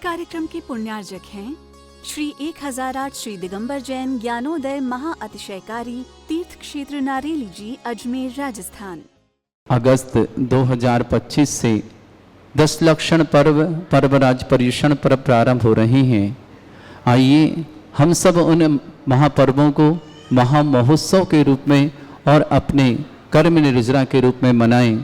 कार्यक्रम के पुण्यार्जक हैं श्री 1008 श्री दिगंबर जैन ज्ञानोदय महा अतिशयकारी तीर्थ क्षेत्र नारेली जी, अजमेर, राजस्थान। अगस्त 2025 से 10 लक्षण पर्वराज पर्युषण पर्व प्रारंभ हो रहे हैं। आइए हम सब उन महापर्वों को महामहोत्सव के रूप में और अपने कर्म निर्जरा के रूप में मनाएं।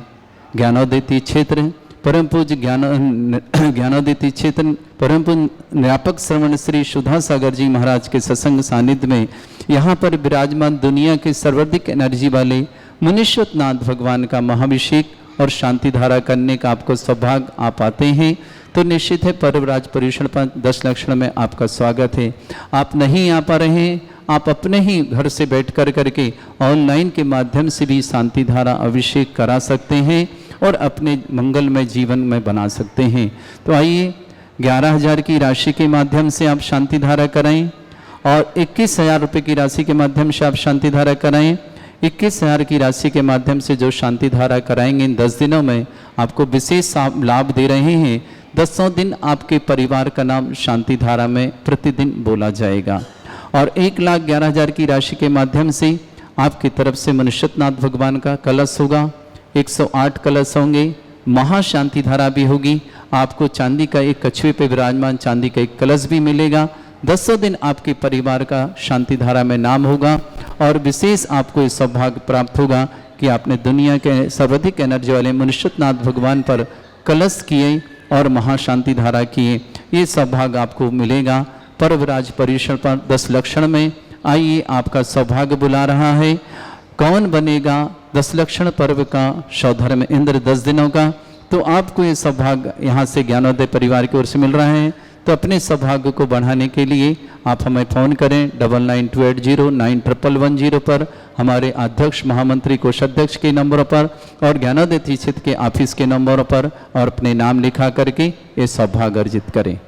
ज्ञानोदय क्षेत्र परम पूज्य ज्ञानोदय क्षेत्र परम पूज्य न्यापक श्रवण श्री सुधा सागर जी महाराज के सत्संग सानिध्य में यहाँ पर विराजमान दुनिया के सर्वाधिक एनर्जी वाले मुनीश्वरनाथ भगवान का महाभिषेक और शांति धारा करने का आपको सौभाग्य आप आते हैं तो निश्चित है पर्वराज पर्युषण पर 10 लक्षण में आपका स्वागत है। आप नहीं आ पा रहे हैं, आप अपने ही घर से बैठ कर करके ऑनलाइन के माध्यम से भी शांति धारा अभिषेक करा सकते हैं और अपने मंगलमय जीवन में बना सकते हैं। तो आइए 11,000 की राशि के माध्यम से आप शांति धारा कराएं और 21,000 रुपये की राशि के माध्यम से आप शांति धारा कराएं। 21,000 की राशि के माध्यम से जो शांति धारा कराएंगे इन 10 दिनों में आपको विशेष लाभ दे रहे हैं। 10 दिन आपके परिवार का नाम शांति धारा में प्रतिदिन बोला जाएगा और 1,11,000 की राशि के माध्यम से आपकी तरफ से मुनीश्वरनाथ भगवान का कलश होगा। 108 कलश होंगे, महाशांति धारा भी होगी। आपको चांदी का एक कछुए पे विराजमान चांदी का एक कलश भी मिलेगा। 10 दिन आपके परिवार का शांति धारा में नाम होगा और विशेष आपको इस सौभाग्य प्राप्त होगा कि आपने दुनिया के सर्वाधिक एनर्जी वाले मुनीश्वरनाथ भगवान पर कलश किए और महाशांति धारा किए। ये सौभाग्य आपको मिलेगा पर्वराज पर्युषण पर 10 लक्षण में। आइए आपका सौभाग्य बुला रहा है। कौन बनेगा 10 लक्षण पर्व का सौधर्म इंद्र 10 दिनों का? तो आपको ये सौभाग्य यहाँ से ज्ञानोदय परिवार की ओर से मिल रहा है। तो अपने सौभाग्य को बढ़ाने के लिए आप हमें फ़ोन करें 9928091110 पर, हमारे अध्यक्ष महामंत्री कोषाध्यक्ष के नंबरों पर और ज्ञानोदय क्षेत्र के ऑफिस के नंबरों पर और अपने नाम लिखा करके ये सौभाग्य अर्जित करें।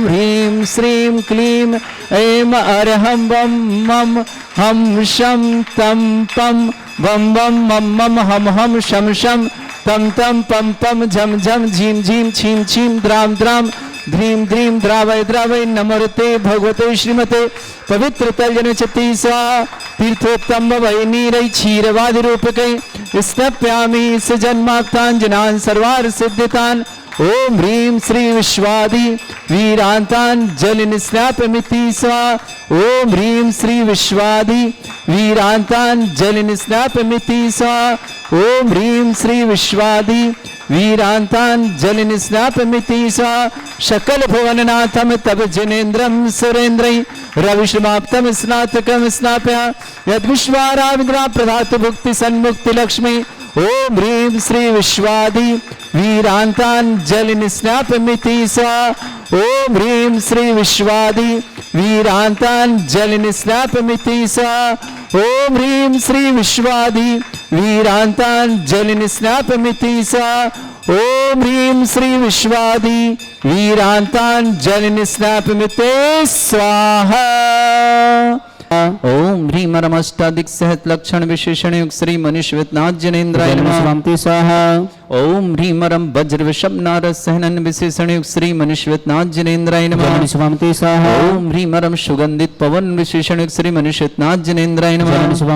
ह्रीं श्रीं क्लीं ऐं अरहं बम मम हम शम तम पम बम बम मम मम हम हम शम शम तम तम पम पम झम झम झीम झीम छीम छीम द्राम द्राम ध्रीम ध्रीम द्रावय द्रावय नमोते भगवते श्रीमते पवित्र तलजन चति स्वा तीर्थोत्तम वै नीरै क्षीरवादि रूपकै स्नप्यामि स जन्माप्तांजनान् सर्वार सिद्धितान्। ओम ह्रीं श्री विश्वादि वीरांतान जल निस्नापमिति स्वा। ओम ह्रीं श्री विश्वादि वीरांतान जल निस्नापमिति स्वा। ओम ह्रीं श्री विश्वादि वीरांतान जल निस्नापमिति स्वा। सकल भुवननाथम तब जनेन्द्रम सुरेन्द्रै रविश्रमाप्तम स्नातकम स्नाप्या यद्विश्वाराविद्रा प्रधातु भुक्ति सन्मुक्ति लक्ष्मी। ओम ह्रीं श्री विश्वादि वीरांतान जल निस्नापमिति स्वा। ओम ह्रीं श्री विश्वादि वीरांतान जल निस्नापमिति स्वा। ओम ह्रीं श्री विश्वादि वीरांतान जल निस्नापमिति स्वा। ओम ह्रीं श्री विश्वादि वीरांतान जल निस्नापमिति स्वाहा। ओम ह्रीं अष्टाधिक सहत लक्षण विशेषण युक्त श्री मनीश्वरनाथ जनेन्द्राय नमः स्वाहा। ओम ह्रीं वज्र विषम नारद सहनन विशेषण युक्त श्री मनीश्वरनाथ जनेन्द्राय नमः स्वाहा। ओम ह्रीं सुगंधित पवन विशेषण युक्त श्री मनीश्वरनाथ जनेन्द्राय नमः स्वाहा।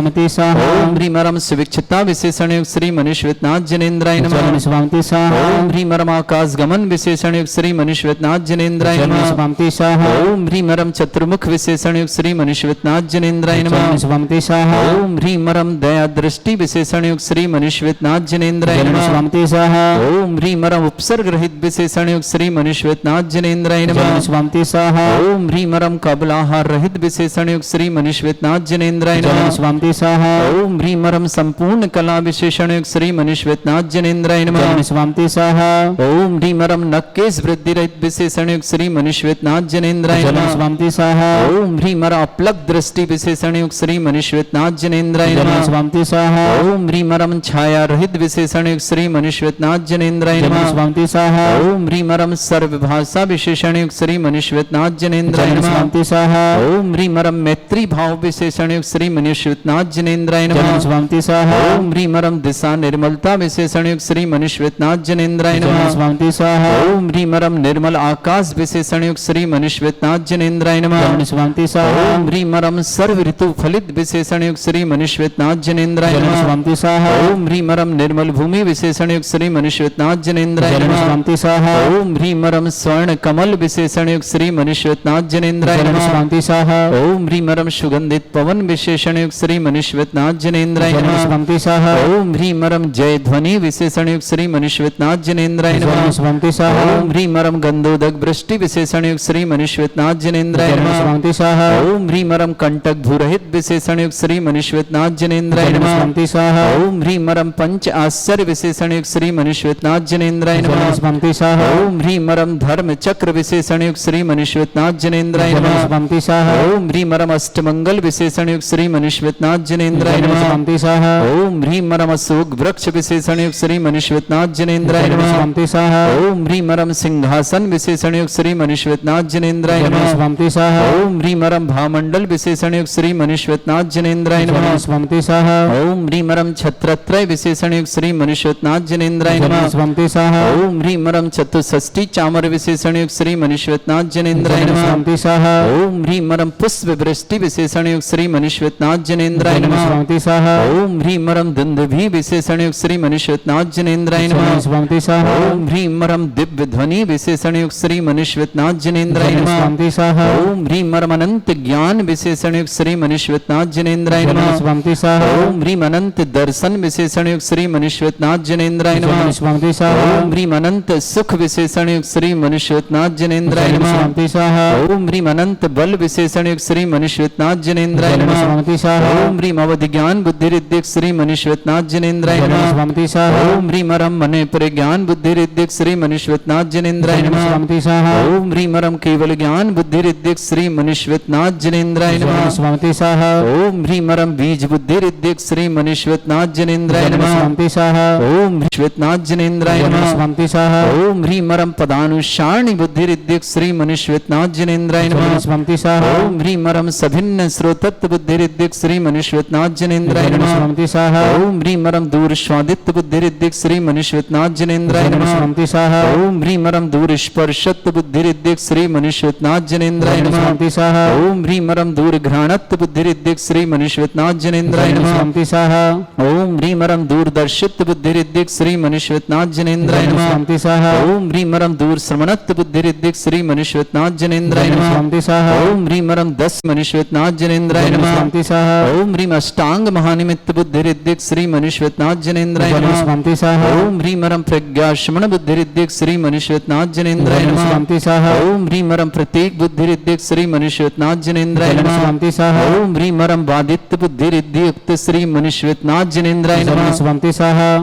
ओम ह्रीं सुविक्षता विशेषण युक्त श्री मनीश्वरनाथ जनेन्द्राय नमः स्वाहा। ओम ह्रीं आकाश गमन विशेषण युक्त श्री मनीश्वरनाथ जनेन्द्राय नमः स्वाहा। ओम ह्रीं चतुर्मुख विशेषण युक्त श्री मनीश्वरनाथ जनेन्द्राय नमः स्वाहा। ओम ह्रीं दया दृष्टि विशेषण युक्त श्री मनीश्वरनाथ जनेन्द्राय नमः स्वाहा। ओम ह्रीं उपसर्ग रहित विशेषण युक्त श्री मनीश्वरनाथ जनेन्द्राय नमः स्वाहा। ओम ह्रीं कबलाहार रहित विशेषण युक्त श्री मनीश्वरनाथ जनेन्द्राय नमः स्वाहा। ओम ह्रीं संपूर्ण कला विशेषण युक्त श्री मनीश्वरनाथ जनेन्द्राय नमः स्वाहा। ओम ह्रीं नक्केश वृद्धि रहित विशेषण युक्त श्री मनीश्वरनाथ जनेन्द्राय नमः स्वाहा। ओम ह्रीं अपलक दृष्टि विशेषण युक्त श्री मनीश्वरनाथ जनेन्द्राय नमः स्वाहा। ओम ह्रीं छाया रहित विशेषण युक्त श्री मनुष्यनाथ जनेन्द्राय जय नमः। स्वामी स्वाहा ओम ह्रीम रम सर्वभाषा विशेषण युक्त श्री मनुष्यनाथ जनेन्द्राय जय नमः। स्वामी स्वाहा ओम ह्रीम रम मैत्री भाव विशेषण युक्त श्री मनुष्यनाथ जनेन्द्राय जय नमः। स्वामी स्वाहा ओम ह्रीम रम दिशा निर्मलता विशेषण युक्त श्री मनुष्यनाथ जनेन्द्राय जय नमः। स्वामी स्वाहा ओम ह्रीम रम निर्मल आकाश विशेषण युक्त श्री मनुष्यनाथ जनेन्द्राय नमः। जय स्वामी स्वाहा ओम ह्रीम रम सर्व ऋतु फलित विशेषण युक्त श्री मनुष्यनाथ जनेन्द्राय जय नमः। स्वामी स्वाहा ओम ह्रीम रम निर्मल भूमि विशेषण युक्त श्री मनुष्यनाथ जनेन्द्राय जय नमः। स्वामी स्वाहा ओम ह्रीम रम स्वर्ण कमल विशेषण युक्त श्री मनुष्यनाथ जनेन्द्राय जय नमः। स्वामी स्वाहा ओम ह्रीम रम सुगंधित पवन विशेषण युक्त श्री मनुष्यनाथ जनेन्द्राय जय नमः। स्वामी स्वाहा ओम ह्रीम रम जय ध्वनि विशेषण युक्त श्री मनुष्यनाथ जनेन्द्राय जय नमः। स्वामी स्वाहा ओम ह्रीम रम गंधोदक वृष्टि विशेषण युक्त श्री मनुष्यनाथ जनेन्द्राय जय नमः। स्वामी स्वाहा ओम ह्रीम रम कंटक भूरहित विशेषण युक्त श्री मनुष्यनाथ जनेन्द्राय जय नमः। स्वामी स्वाहा ओम ह्रीम रम पंच आश्चर्य विशेषण युक्त श्री मनुष्यनाथ जनेन्द्राय जय नमः। स्वामी स्वाहा ओम ह्रीम रम धर्म चक्र विशेषण युक्त श्री मनुष्यनाथ जनेन्द्राय जय नमः। स्वामी स्वाहा ओम ह्रीम रम अष्टमंगल विशेषण युक्त श्री मनुष्यनाथ जनेन्द्राय जय नमः। स्वामी स्वाहा ओम ह्रीम रम अशोक वृक्ष विशेषण युक्त श्री मनुष्यनाथ जनेन्द्राय जय नमः। स्वामी स्वाहा ओम ह्रीम रम सिंहासन विशेषण युक्त श्री मनुष्यनाथ जनेन्द्राय जय नमः। स्वामी स्वाहा ओम ह्रीम रम भामंडल विशेषण युक्त श्री मनुष्यनाथ जनेन्द्राय नमः। जय स्वामी स्वाहा ओम ह्रीम रम छत्रत्रय विशेषण युक्त श्री मनुष्यनाथ जनेन्द्राय जय नमः। स्वामी स्वाहा ओम ह्रीम रम चतुष्षष्टि चामर विशेषण युक्त श्री मनुष्यनाथ जनेन्द्राय जय नमः। स्वामी स्वाहा ओम ह्रीम रम पुष्प वृष्टि विशेषण युक्त श्री मनुष्यनाथ जनेन्द्राय जय नमः। स्वामी स्वाहा ओम ह्रीम रम दुंदुभि विशेषण युक्त श्री मनुष्यनाथ जनेन्द्राय जय नमः। स्वामी स्वाहा ओम ह्रीम रम दिव्य ध्वनि विशेषण युक्त श्री मनुष्यनाथ जनेन्द्राय जय नमः। स्वामी स्वाहा ओम ह्रीम रम अनंत ज्ञान विशेषण युक्त श्री मनुष्यनाथ जनेन्द्राय जय नमः। स्वामी स्वाहा ओम ह्रीम अनंत दर्शन विशेषण युक्त श्री मनुष्यनाथ जनेन्द्राय जय नमः। स्वामी स्वाहा ओम ह्रीम अनंत सुख विशेषण युक्त श्री मनुष्यनाथ जनेन्द्राय जय नमः। स्वामी स्वाहा ओम ह्रीम अनंत बल विशेषण युक्त श्री मनुष्यनाथ जनेन्द्राय जय नमः। स्वामी स्वाहा ओम ह्रीम अवधि ज्ञान बुद्धि रिद्धिक श्री मनुष्यनाथ जनेन्द्राय जय नमः। स्वामी स्वाहा ओम ह्रीम रम मने प्रज्ञान बुद्धि रिद्धिक श्री मनुष्यनाथ जनेन्द्राय जय नमः। स्वामी स्वाहा ओम ह्रीम रम केवल ज्ञान बुद्धि रिद्धिक श्री मनुष्यनाथ जनेन्द्राय जय नमः। स्वामी स्वाहा ओम ह्रीम रम बीज बुद्धि रिद्धिक श्री मनुष्यनाथ जनेन्द्राय जय नमः। स्वामी स्वाहा ओम मनुष्यनाथ जनेन्द्राय जय नमः। स्वामी स्वाहा ओम ह्रीम रम पदानुसारणी बुद्धि रिद्धिक श्री मनुष्यनाथ जनेन्द्राय जय नमः। स्वामी स्वाहा ओम ह्रीम रम सभिन्न श्रोतत्व बुद्धि रिद्धिक श्री मनुष्यनाथ जनेन्द्राय जय नमः। स्वामी स्वाहा ओम ह्रीम रम दूर स्वादित्व बुद्धि रिद्धिक श्री मनुष्यनाथ जनेन्द्राय जय नमः। स्वामी स्वाहा ओम ह्रीम रम दूर स्पर्शत्व बुद्धि रिद्धिक श्री मनुष्यनाथ जनेन्द्राय जय नमः। स्वामी स्वाहा ओम ह्रीम रम दूर घ्राणत्व बुद्धि रिद्धिक श्री मनुष्यनाथ जनेन्द्राय जय नमः। स्वामी स्वाहा ओम ह्रीम रम दूरदर्शित्व बुद्धि रिद्धिक श्री मनुष्यनाथ जनेन्द्राय जय नमः। स्वामी स्वाहा ओम ह्रीम रम दूर श्रवणत्व बुद्धि रिद्धिक श्री मनुष्यनाथ जनेन्द्राय जय नमः। स्वामी स्वाहा ओम ह्रीम रम 10 मनुष्यनाथ जनेन्द्राय जय नमः। स्वामी स्वाहा ओम ह्रीम अष्टांग महानिमित्त बुद्धि रिद्धिक श्री मनुष्यनाथ जनेन्द्राय जय नमः। स्वामी स्वाहा ओम ह्रीम रम प्रज्ञाश्मण बुद्धि रिद्धिक श्री मनुष्यनाथ जनेन्द्राय जय नमः। स्वामी स्वाहा ओम ह्रीम रम प्रत्येक बुद्धि रिद्धिक श्री मनुष्यनाथ जनेन्द्राय जय नमः। स्वामी स्वाहा ओम ह्रीम रम वादित्य बुद्धि रिद्धियुक्त श्री मनुष्यनाथ जनेन्द्राय जय नमः। स्वामी स्वाहा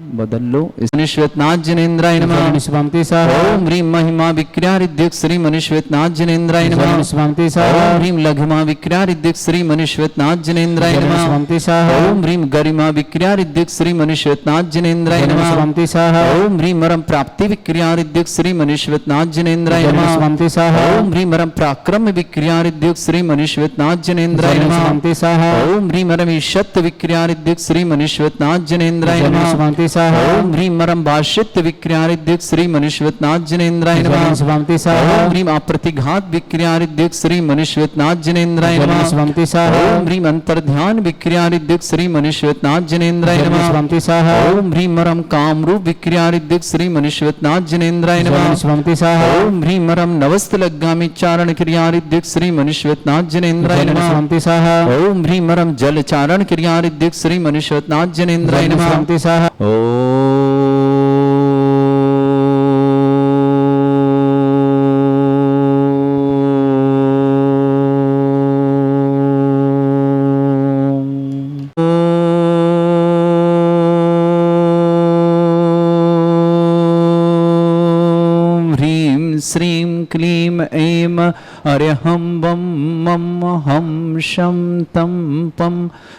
बदल लो मनुष्यनाथ जनेन्द्राय नमः। जय स्वामी स्वाहा ओम ह्रीम महिमा विक्रिया रिद्धिक श्री मनुष्यनाथ जनेन्द्राय नमः। जय स्वामी स्वाहा ओम ह्रीम लघुमा विक्रिया रिद्धिक श्री मनुष्यनाथ जनेन्द्राय जय नमः। स्वामी स्वाहा ओम ह्रीम गरिमा विक्रिया रिद्धिक श्री मनुष्यनाथ जनेन्द्राय जय नमः। स्वामी स्वाहा ओम ह्रीम रम प्राप्ति विक्रिया रिद्धिक श्री मनुष्यनाथ जनेन्द्राय जय नमः। स्वामी स्वाहा ओम ह्रीम रम पराक्रम विक्रिया रिद्धिक श्री मनुष्यनाथ जनेन्द्राय जय नमः। स्वामी स्वाहा ओम ह्रीम रम ईशत्व विक्रिया रिद्धिक श्री मनुष्यनाथ जनेन्द्राय जय नमः। स्वामी स्वाहा ओम ह्रीम रम भाष्यत्व विक्रिया रिद्धिक श्री मनुष्यनाथ जनेन्द्राय जय नमः। स्वामी स्वाहा ओम ह्रीम अप्रतिघात विक्रिया रिद्धिक श्री मनुष्यनाथ जनेन्द्राय जय नमः। स्वामी स्वाहा ओम ह्रीम अंतर्ध्यान विक्रिया रिद्धिक श्री मनुष्यनाथ जनेन्द्राय जय नमः। स्वामी स्वाहा ओम ह्रीम रम कामरूप विक्रिया रिद्धिक श्री मनुष्यनाथ जनेन्द्राय जय नमः। स्वामी स्वाहा ओम ह्रीम रम नवस्तलगामी चारण क्रिया रिद्धिक श्री मनुष्यनाथ जनेन्द्राय जय नमः। स्वामी स्वाहा ओम ह्रीम रम जल चारण क्रिया रिद्धिक श्री मनुष्यनाथ जनेन्द्राय जय नमः। स्वामी स्वाहा ओम ह्रीम श्रीम क्लीं ऐं अर्यहं वं मम हम शं तं पं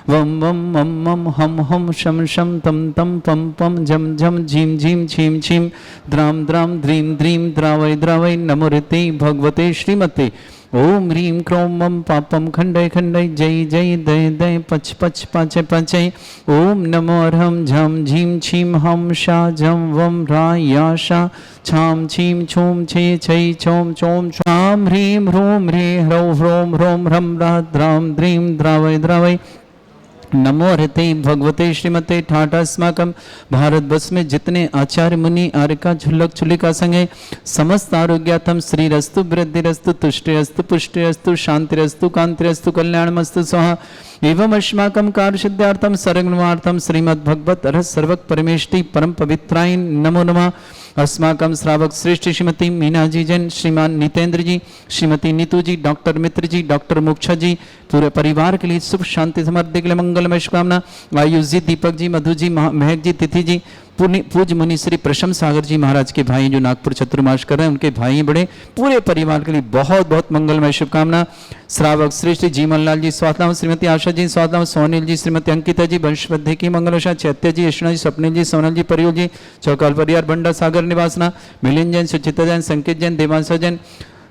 वं वं मं मं हम हम शं शं तं तं पं पं झं झं झीं झीं छीं छीं द्रां द्रां द्रीं द्रीं द्रावै द्रावै नमोरिते भगवते श्रीमते ओम ह्रीं क्रों मम पापम खंडय खंडय जय जय दय दय पच पच पाचय पाचय ओम नमो अर्हं झं झीं छीं हम शा झं वं रा या शा छां छीं छूं छे छै छौं छौं छां ह्रीं ह्रूं ह्रीं ह्रौं ह्रौं ह्रौं ह्रं ह्रा द्रां द्रीं द्रावय द्रावय नमो हृते भगवते श्रीमते ठाठ अस्माकं भारतवर्ष में जितने आचार्य मुनि आर्यका झुल्लक छुलिका संग है समस्त आरोग्यार्थम श्रीरस्तु वृद्धिरस्तु तुष्टिरस्तु पुष्टिरस्तु शांतिरस्तु कांतिरस्तु कल्याणमस्तु स्वाहा एवं अस्माकं कार्यसिद्ध्यार्थम सर्वगुणार्थम श्रीमद्भगवत रस सर्वक परमेष्टि परम पवित्राय नमो नमः अस्माकं श्रावक श्रेष्ठ श्रीमती मीना जी जैन, श्रीमान नितेंद्र जी, श्रीमती नीतू जी, डॉक्टर मित्र जी, डॉक्टर मोक्षा जी, पूरे परिवार के लिए सुख शांति समृद्धि के लिए मंगलमय शुभकामना। आयुष जी, दीपक जी, मधु जी, महक जी, तिथि जी, पूज्य मुनि श्री प्रशम सागर जी महाराज के भाई जो नागपुर चतुर्मास कर रहे हैं उनके भाई बड़े पूरे परिवार के लिए बहुत बहुत मंगलमय शुभकामना। श्रावक श्रेष्ठ जीमन लाल जी स्वातलाम, श्रीमती आशा जी स्वातलाम, सोनील जी, श्रीमती अंकिता जी, वंशवृद्धि की मंगलशा, चैत्य जी, यशना जी, स्वप्निल जी, सोनल जी, परियोल जी, चौकाल परिवार बंडा सागर निवासना, मिलिंद जैन, सुचिता जैन, संकेत जैन, देवांशा जैन,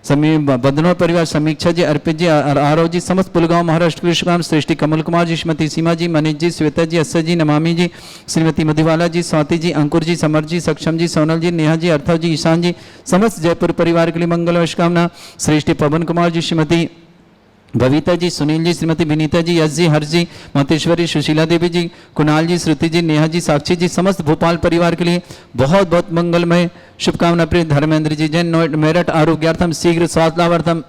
बदनौर परिवार, समीक्षा जी, अर्पित जी, आरव जी, समस्त पुलगांव महाराष्ट्र के शुभकाम, श्रेष्ठी कमल कुमार जी, श्रीमती सीमा जी, मनीष जी, श्वेता जी, अस्सर जी, नमामि जी, श्रीमती मधुबाला जी, स्वाति जी, अंकुर जी, समर जी, सक्षम जी, सोनल जी, नेहा जी, अर्थव जी, ईशान जी, समस्त जयपुर परिवार के लिए मंगल शुभकामना। श्रेष्ठी पवन कुमार जी, श्रीमती बबीता जी, सुनील जी, श्रीमती विनीता जी, यश जी, हर्ष जी, मतेश्वरी, सुशीला देवी जी, कुणाल जी, श्रुति जी, नेहा जी, साक्षी जी, समस्त भोपाल परिवार के लिए बहुत बहुत मंगलमय शुभकामना। प्रिय धर्मेंद्र जी जैन, मेरठ आरोग्यार्थम शीघ्र स्वास्थ्य लाभार्थम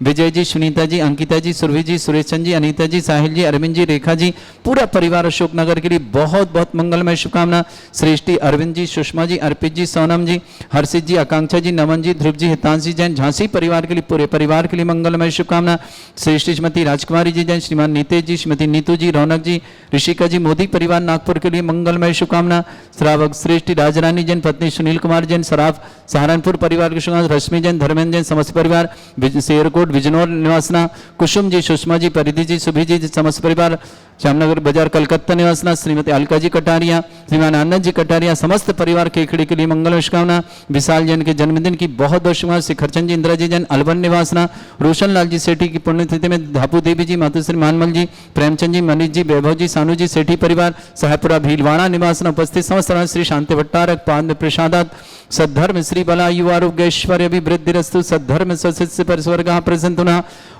विजय जी, सुनीता जी, अंकिता जी, सुरभि जी, सुरेशन जी, अनीता जी, साहिल जी, अरविंद जी, रेखा जी, पूरा परिवार अशोक नगर के लिए बहुत बहुत मंगलमय शुभकामना। श्रेष्ठी अरविंद जी, सुषमा जी, अर्पित जी, सोनम जी, हर्षित जी, आकांक्षा जी, नमन जी, ध्रुव जी, हितांशी जैन, झांसी परिवार के लिए पूरे परिवार के लिए मंगलमय शुभकामना। श्रेष्ठी श्रीमती राजकुमारी जी जैन, श्रीमान नीतेश जी, श्रीमती नीतू जी, रौनक जी, ऋषिका जी, मोदी परिवार नागपुर के लिए मंगलमय शुभकामना। श्रावक श्रेष्ठी राजरानी जैन, पत्नी सुनील कुमार जैन, सराफ सहारनपुर परिवार के शुभकामना। रश्मि जैन, धर्मेंद्र जैन, समस्त परिवार, शेरकोट बिजनौर निवासना, कुसुम जी, सुषमा जी, परिधि जी, सुभी जी, समस्त परिवार, जामनगर बाजार कलकत्ता निवासना, श्रीमती अलका जी कटारिया, श्रीमान आनंद जी कटारिया, समस्त परिवार केकड़ी के लिए मंगल शुभकामना। विशाल जैन के जन्मदिन की बहुत बहुत शुभकामना। शिखरचंद जी, इंदिरा जी जैन, अलवन निवासना, रोशन लाल जी सेठी की पुण्यतिथि में धापू देवी जी, मातुश्री मानमल जी, प्रेमचंद जी, मनीष जी, वैभव जी, सानू जी, सेठी परिवार, साहेबपुरा भीलवाड़ा निवासना, उपस्थित समस्त श्री शांति भट्टारक पाद प्रसादात सद्धर्म श्री बला युव आरोग्य ऐश्वर्य अभिवृद्धिरस्तु सद्धर्म स्वसिद्ध परस्वर्ग प्रसन्ना।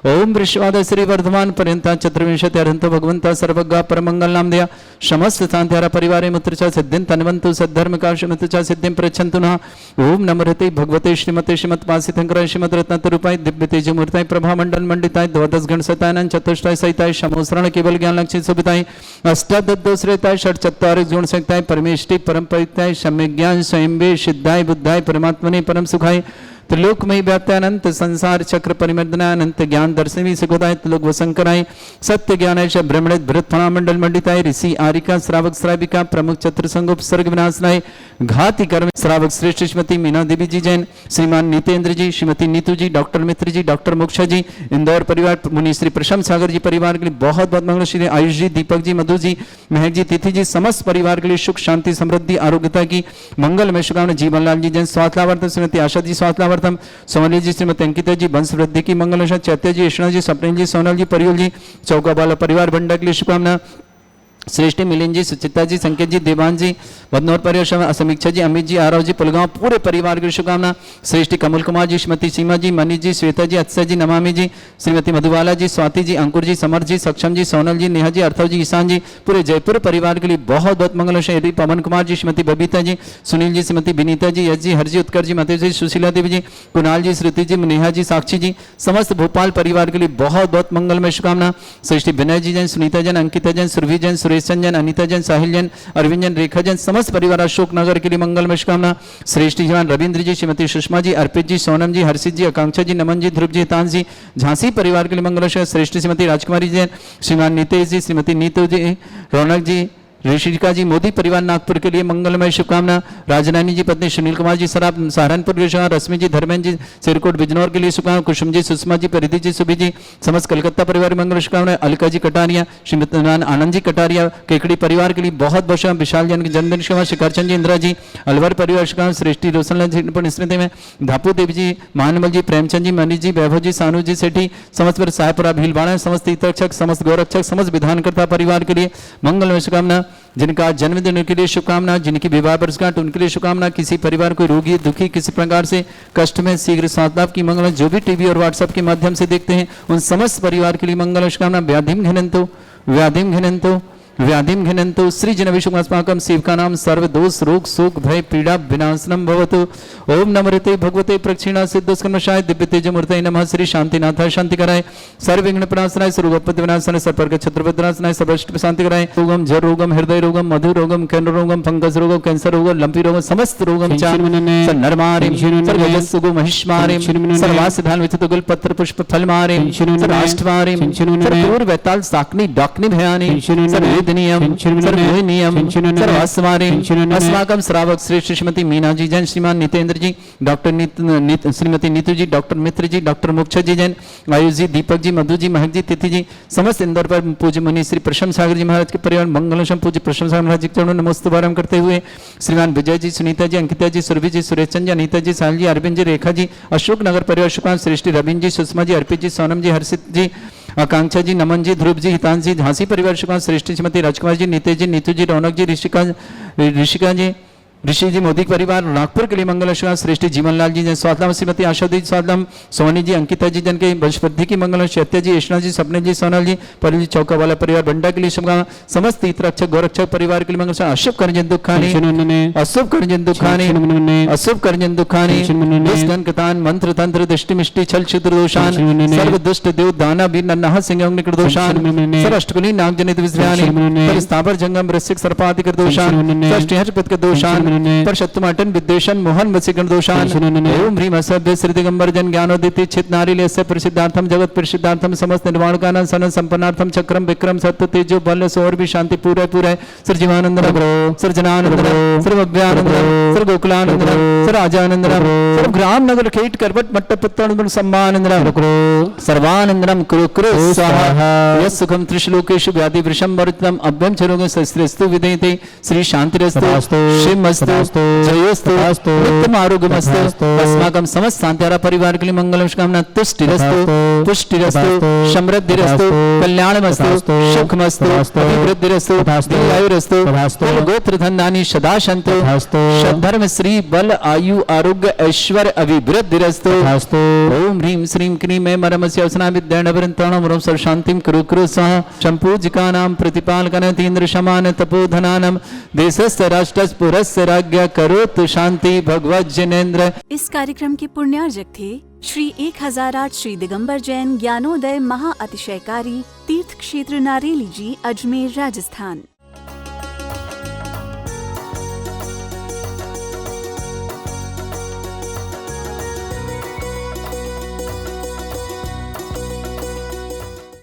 ओम वृषवाद श्री वर्धमान पर्यंता चतुर्विंशति अर्हंतो भगवंता सर्वज्ञ परमंगल नाम दया समस्त शांत्यारा परिवारे मुत्रचा सिद्धिं तन्वन्तु सद्धर्म काशमतचा सिद्धिं प्रच्छन्तु नः। ओम नमोते भगवते श्रीमते श्रीमत्पासितंकराय श्रीमद रत्नतरूपाय दिव्य तेजमूर्ताय प्रभा मंडल मंडिताय द्वादश गण सतानन चतुष्टाय सहिताय समोसरण केवल ज्ञान लक्षित सुभिताय अष्टादशरेताय षट चत्वारिक गुण संयुक्ताय परमेष्टि परम पवित्राय सम्यक ज्ञान स्वयंवे सिद्धाय बुद्धाय परमात्मने परम सुखाय त्रिलोकमयी व्याप्त्यानंत संसार चक्र परिमर्दनानंत ज्ञान दर्शनी सुखदाय त्रिलोक वसंकराय सत्य ज्ञानाय ब्रह्मणित भरत फणा मंडल मंडिताय ऋषि आरिका श्रावक श्राविका प्रमुख चतुर संगोप सर्ग विनाशनाय घाति कर्म श्रावक श्रेष्ठ श्रीमती मीना देवी जी जैन, श्रीमान नितेंद्र जी, श्रीमती नीतू जी, डॉक्टर मित्र जी, डॉक्टर मोक्षा जी, इंदौर परिवार, मुनि श्री प्रशम सागर जी परिवार के लिए बहुत बहुत मंगल। श्री आयुष जी, दीपक जी, मधु जी, महक जी, तिथि जी, समस्त परिवार के लिए सुख शांति समृद्धि आरोग्यता की मंगलमय शुभकामना। जीवन लाल जी जैन स्वास्थ्यवर्धन, श्रीमती आशा जी स्वास्थ्यवर्धन, सोनल जी, श्रीमती अंकिता जी, वंश वृद्धि की मंगलशा, चैत्य जी, यशना जी, स्वप्निल जी, सोनल जी, परियोल जी, चौका वाला परिवार बंडा के लिए शुभकामना। श्रेष्ठी मिलिंद जी, सुचिता जी, संकेत जी, देवान जी, बदनौर परिवार, समीक्षा जी, अमित जी, आरव जी, पुलगांव पूरे परिवार की शुभकामना। श्रेष्ठी कमल कुमार जी, श्रीमती सीमा जी, मनीष जी, श्वेता जी, अत्सर जी, नमामि जी, श्रीमती मधुबाला जी, स्वाति जी, अंकुर जी, समर जी, सक्षम जी, सोनल जी, नेहा जी, अर्थव जी, ईशान जी, पूरे जयपुर परिवार के लिए बहुत बहुत मंगल। शहरी पवन कुमार जी, श्रीमती बबीता जी, सुनील जी, श्रीमती विनीता जी, यश जी, हर्ष जी, उत्कर जी, मते जी, सुशीला देवी जी, कुणाल जी, श्रुति जी, नेहा जी, साक्षी जी, समस्त भोपाल परिवार के लिए बहुत बहुत मंगलमय शुभकामना। श्रेष्ठी विनय जी जैन, सुनीता जैन, अंकिता जैन, सुरभि जैन, सुरेश जैन, अनिता जैन, साहिल जैन, अरविंद जैन, रेखा जैन, समस्त परिवार अशोक नगर के लिए मंगलमय शुभकामना। श्रेष्ठी जवान रविंद्र जी, श्रीमती सुषमा जी, अर्पित जी, सोनम जी, हर्षित जी, आकांक्षा जी, नमन जी, ध्रुव जी, हितांश जी, झांसी परिवार के लिए मंगल। श्रेष्ठी श्रीमती राजकुमारी जैन, श्रीमान नितेश जी, श्रीमती नीतू जी, रौनक जी, ऋषिका जी मोदी परिवार नागपुर के लिए मंगलमय शुभकामना। राजरानी जी पत्नी सुनील कुमार जी सराफ सहारनपुर के लिए, रश्मि जी धर्मेंद्र जी सिरकोट बिजनौर के लिए शुभकामना। कुसुम जी सुषमा जी परिधि जी सुबी जी समस्त कलकत्ता परिवार मंगल शुभकामनाएं। अलका जी कटारिया श्रीमती आनंद जी कटारिया केकड़ी परिवार के लिए बहुत बहुत शुभकामनाएं। विशाल जन की जन्मदिन शुभकामनाएं। शिखरचंद जी इंदिरा जी अलवर परिवार शुभकामनाएं। सृष्टि रोशनलाल जी पर स्मृति में धापू देवी जी महानमल जी प्रेमचंद जी मनीष जी वैभव जी सानू जी सेठी समस्त पर सायपुरा भीलवाड़ा समस्त हितरक्षक समस्त गौरक्षक समस्त विधानकर्ता परिवार के लिए मंगलमय शुभकामना। जिनका जन्मदिन उनके लिए शुभकामना। जिनकी विवाह वर्षगांठ उनके लिए शुभकामना। किसी परिवार को रोगी दुखी किसी प्रकार से कष्ट में शीघ्र स्वास्थ्य लाभ की मंगल। जो भी टीवी और व्हाट्सएप के माध्यम से देखते हैं उन समस्त परिवार के लिए मंगल शुभकामना। व्याधिम घिनंतो श्री जन विष्णुस्माकं सेवका नाम सर्व दोष रोग शोक भय पीड़ा विनाशनम भवतु। ओम नमृते भगवते प्रक्षिणा सिद्धस्कर्मशाय दिव्य तेज मूर्तये नमः। श्री शांतिनाथाय शांति कराय सर्व विघ्न प्रणाशनाय सर्वोपद्रव विनाशनाय सर्ववर्ग छत्रपति विनाशनाय सर्वष्ट शांति कराय। रोगम जर रोगम हृदय रोगम मधु रोगम कैंसर रोगम फंगस रोगम कैंसर रोगम लंपी रोगम समस्त रोगम नरमारिम सर्वजस्सुगो महिष्मारिम सर्वासिधान विचित गुल पत्र पुष्प फल मारिम सर्वाष्टमारिम सर्वपूर्व वैताल साकनी डाकनी भयानी नियम अस्माकं श्रावक श्रीमती मीना जी जैन श्रीमान नितेंद्र जी डॉक्टर श्रीमती नीतू जी डॉक्टर मित्र जी डॉक्टर मोक्षा जी जैन आयुष जी दीपक जी मधु जी महक जी तिथि जी समस्त इंदौर पर पूज्य मुनि श्री प्रशम सागर जी महाराज के परिवार मंगलम पूज्य प्रशम सागर महाराज जी के चरणों नमोस्तुभ्यम करते हुए श्रीमान विजय जी सुनीता जी अंकिता जी सुरभि जी सुरेशचंद जी अनीता जी साल जी अरविंद जी रेखा जी अशोक नगर परिवार शुभकाम श्रेष्ठी रविंद्र जी सुषमा जी अर्पित जी सोनम जी हर्षित जी आकांक्षा जी नमन जी ध्रुव जी हितांश जी झांसी परिवार शुभकाम श्रेष्ठी श्रीमती राजकुमार जी नीतेश जी नीतू जी रौनक जी ऋषिका जी ऋषि जी मोदी परिवार नागपुर के लिए मंगल शुभकामनाएं। श्रेष्ठी जीवन लाल जी स्वातलाम श्रीमती आशा दी स्वातलाम सोनी जी अंकिता जी जन के वंशवृद्धि की मंगल। शैत्य जी यशना जी सपने जी सोनल जी परिल जी चौका वाला परिवार बंडा के लिए शुभकामना। समस्त हितरक्षक गौरक्षक परिवार के लिए मंगल। अशुभ करजन दुखानी अशुभ करजन दुखानी अशुभ करजन दुखानी दुष्टन कृतान मंत्र तंत्र दृष्टि मिष्टि छल क्षुद्र दोषान सर्व दुष्ट देव दाना वीर नन्नाह सिंह निकट दोषान सर अष्टकुली नाग जनित विज्ञानी परिस्थापर जंगम रसिक सर्पादि कर दोषान षष्टिहर्ष के दोषान पर शत्रुमाटन विद्वेषण मोहन वसीकरण दोषान ओम ह्रीम असभ्य श्री दिगंबर जन ज्ञानोदिति चित नारील्यस्य प्रसिद्धार्थम जगत प्रसिद्धार्थम समस्त निर्वाणकानन सन संपन्नार्थम चक्रम विक्रम सत्य तेजो बल सौर भी शांति पूरा पूरा सर जीवानंद सर जनानंद सर अभ्यानंद सर गोकुलानंद सर राजानंद सर ग्राम नगर खेट करवट मट्ट पुत्तन सम्मानंद सर्वानंदम कुरु कुरु स्वाहा यस सुखम त्रिश्लोकेषु व्याधि वृषम वरुतम अभ्यम चरोगे सस्त्रस्तु विदेते श्री शांतिरस्तु शिवमस्तु जयोस्तु नित्यम आरोग्यमस्तु अस्माकं समस्त शांतिहारा परिवार के लिए मंगलम शुभकामना। तुष्टिरस्तु पुष्टिरस्तु समृद्धिरस्तु कल्याणमस्तु सुखमस्तु अभिवृद्धिरस्तु दीर्घायुरस्तु गोत्र धनानि सदा सन्तु सद्धर्म श्री बल आयु आरोग्य ऐश्वर्य अभिवृद्धिरस्तु ओम ह्रीं श्रीं क्रीं मैं मरमस्य अवसना विद्यानवरंतरणं वरं सर्व शांतिं कुरु कुरु स्वाहा संपूजिकानां प्रतिपालकनतीन्द्र समान तपोधनानां देशस्य राष्ट्रस्य पुरस्य राज्ञा करोतु शांति भगवत जनेन्द्र। इस कार्यक्रम के पुण्यार्जक थे श्री 1008 श्री दिगंबर जैन ज्ञानोदय महा अतिशयकारी तीर्थ क्षेत्र नारेली जी अजमेर राजस्थान।